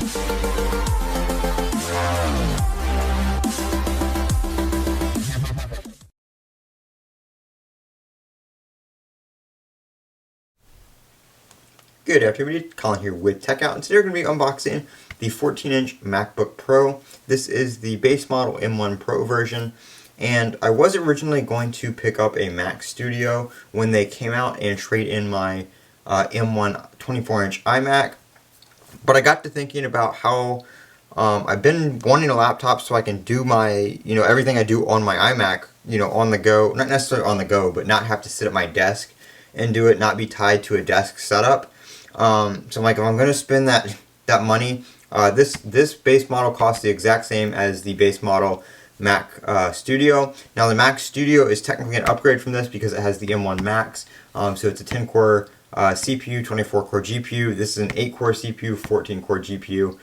Good afternoon, Colin here with Techout, and today we're going to be unboxing the 14-inch MacBook Pro. This is the base model M1 Pro version, and I was originally going to pick up a Mac Studio when they came out and trade in my M1 24-inch iMac, but I got to thinking about how I've been wanting a laptop so I can do my, everything I do on my iMac, on the go, not necessarily on the go, but not have to sit at my desk and do it, not be tied to a desk setup. So I'm like, if I'm going to spend that money, this base model costs the exact same as the base model Mac Studio. Now the Mac Studio is technically an upgrade from this because it has the M1 Max. So it's a 10-core CPU, 24-core GPU. This is an 8-core CPU, 14-core GPU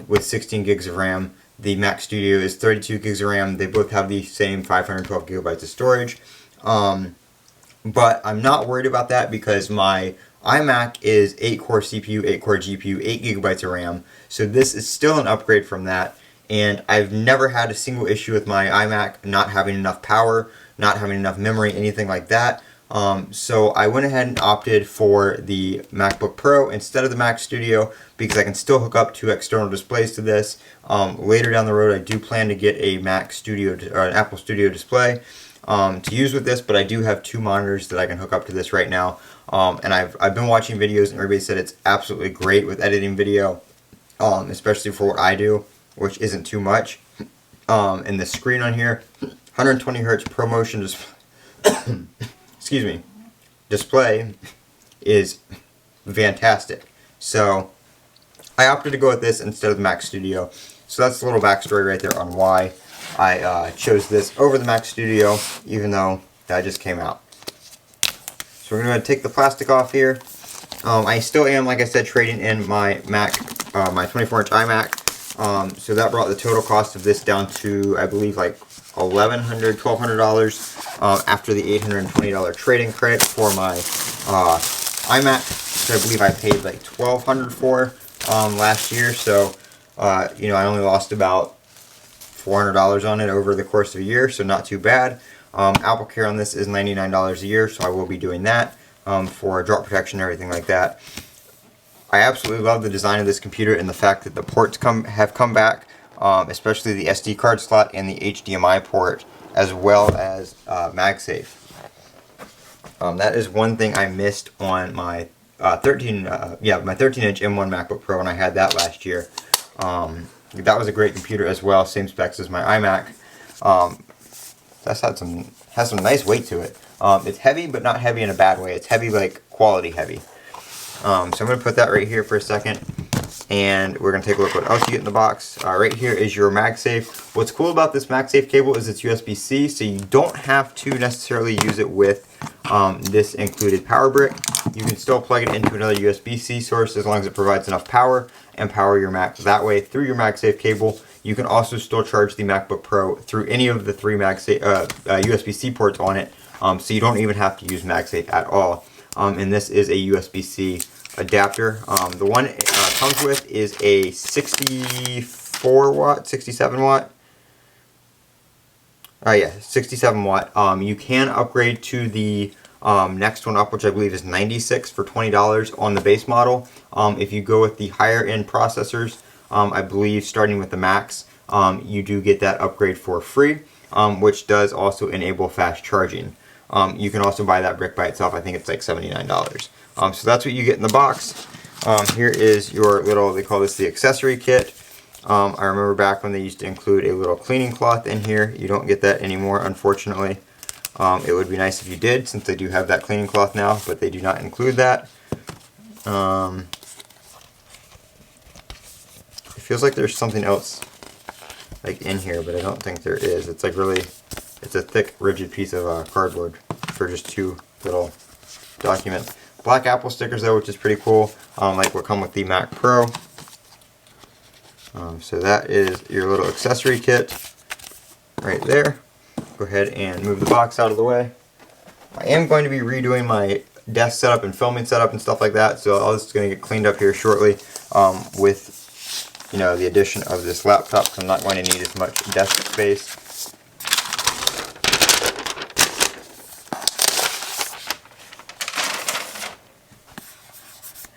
with 16 gigs of RAM. The Mac Studio is 32 gigs of RAM. They both have the same 512 gigabytes of storage. But I'm not worried about that because my iMac is 8-core CPU, 8-core GPU, 8 gigabytes of RAM. So this is still an upgrade from that. And I've never had a single issue with my iMac not having enough power, not having enough memory, anything like that. So I went ahead and opted for the MacBook Pro instead of the Mac Studio because I can still hook up two external displays to this. Later down the road I do plan to get a Mac Studio or an Apple Studio display to use with this, but I do have two monitors that I can hook up to this right now. And I've been watching videos and everybody said it's absolutely great with editing video, especially for what I do, which isn't too much. And the screen on here, 120 hertz ProMotion display is fantastic. So I opted to go with this instead of the Mac Studio. So that's a little backstory right there on why I chose this over the Mac Studio, even though that just came out. So we're going to take the plastic off here. I still am, like I said, trading in my Mac, my 24-inch iMac. So that brought the total cost of this down to, I believe, like $1,200 after the $820 trading credit for my iMac. So I believe I paid like $1,200 for last year. So I only lost about $400 on it over the course of a year, so not too bad. Apple Care on this is $99 a year, so I will be doing that for drop protection and everything like that. I absolutely love the design of this computer and the fact that the ports have come back, especially the SD card slot and the HDMI port, as well as MagSafe. That is one thing I missed on my my 13-inch M1 MacBook Pro when I had that last year. That was a great computer as well, same specs as my iMac. That's has some nice weight to it. It's heavy, but not heavy in a bad way. It's heavy, like quality heavy. So I'm going to put that right here for a second, and we're going to take a look at what else you get in the box. Right here is your MagSafe. What's cool about this MagSafe cable is it's USB-C, so you don't have to necessarily use it with this included power brick. You can still plug it into another USB-C source as long as it provides enough power and power your Mac that way through your MagSafe cable. You can also still charge the MacBook Pro through any of the three USB-C ports on it, so you don't even have to use MagSafe at all. And this is a USB-C adapter. The one it comes with is a 64 watt, 67 watt. 67 watt. You can upgrade to the next one up, which I believe is 96 for $20 on the base model. If you go with the higher end processors, I believe starting with the Max, you do get that upgrade for free, which does also enable fast charging. You can also buy that brick by itself. I think it's like $79. So that's what you get in the box. Here is your little, they call this the accessory kit. I remember back when they used to include a little cleaning cloth in here. You don't get that anymore, unfortunately. It would be nice if you did, since they do have that cleaning cloth now, but they do not include that. It feels like there's something else like in here, but I don't think there is. It's like really, it's a thick, rigid piece of cardboard for just two little documents. Black Apple stickers though, which is pretty cool, like what come with the Mac Pro. So that is your little accessory kit right there. Go ahead and move the box out of the way. I am going to be redoing my desk setup and filming setup and stuff like that, so all this is going to get cleaned up here shortly with you know, the addition of this laptop, because I'm not going to need as much desk space.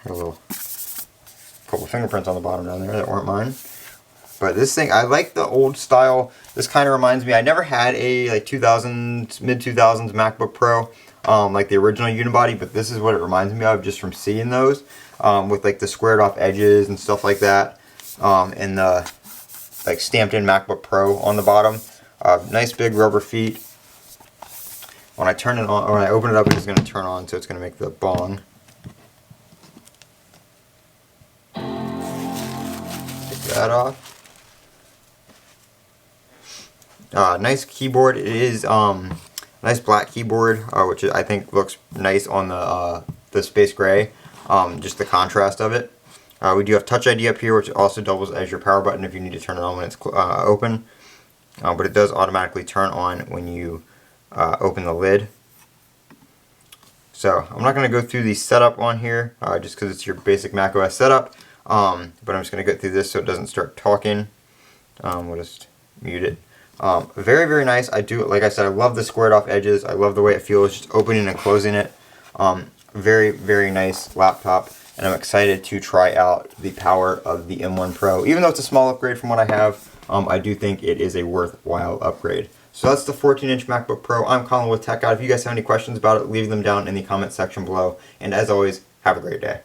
A little couple fingerprints on the bottom down there that weren't mine. But this thing, I like the old style. This kind of reminds me, I never had a like 2000s, mid 2000s MacBook Pro, like the original unibody, but this is what it reminds me of just from seeing those, with like the squared off edges and stuff like that, and the like stamped in MacBook Pro on the bottom. Nice big rubber feet. When I turn it on, or when I open it up, it's going to turn on, so it's going to make the bong. That off. Nice keyboard. It is nice black keyboard, which I think looks nice on the space gray. Just the contrast of it. We do have Touch ID up here, which also doubles as your power button if you need to turn it on when it's open. But it does automatically turn on when you open the lid. So I'm not going to go through the setup on here, just because it's your basic macOS setup. But I'm just going to go through this so it doesn't start talking. We'll just mute it. Very, very nice. I do, like I said, I love the squared off edges. I love the way it feels just opening and closing it. Very, very nice laptop. And I'm excited to try out the power of the M1 Pro. Even though it's a small upgrade from what I have, I do think it is a worthwhile upgrade. So that's the 14-inch MacBook Pro. I'm Colin with Techout. If you guys have any questions about it, leave them down in the comment section below. And as always, have a great day.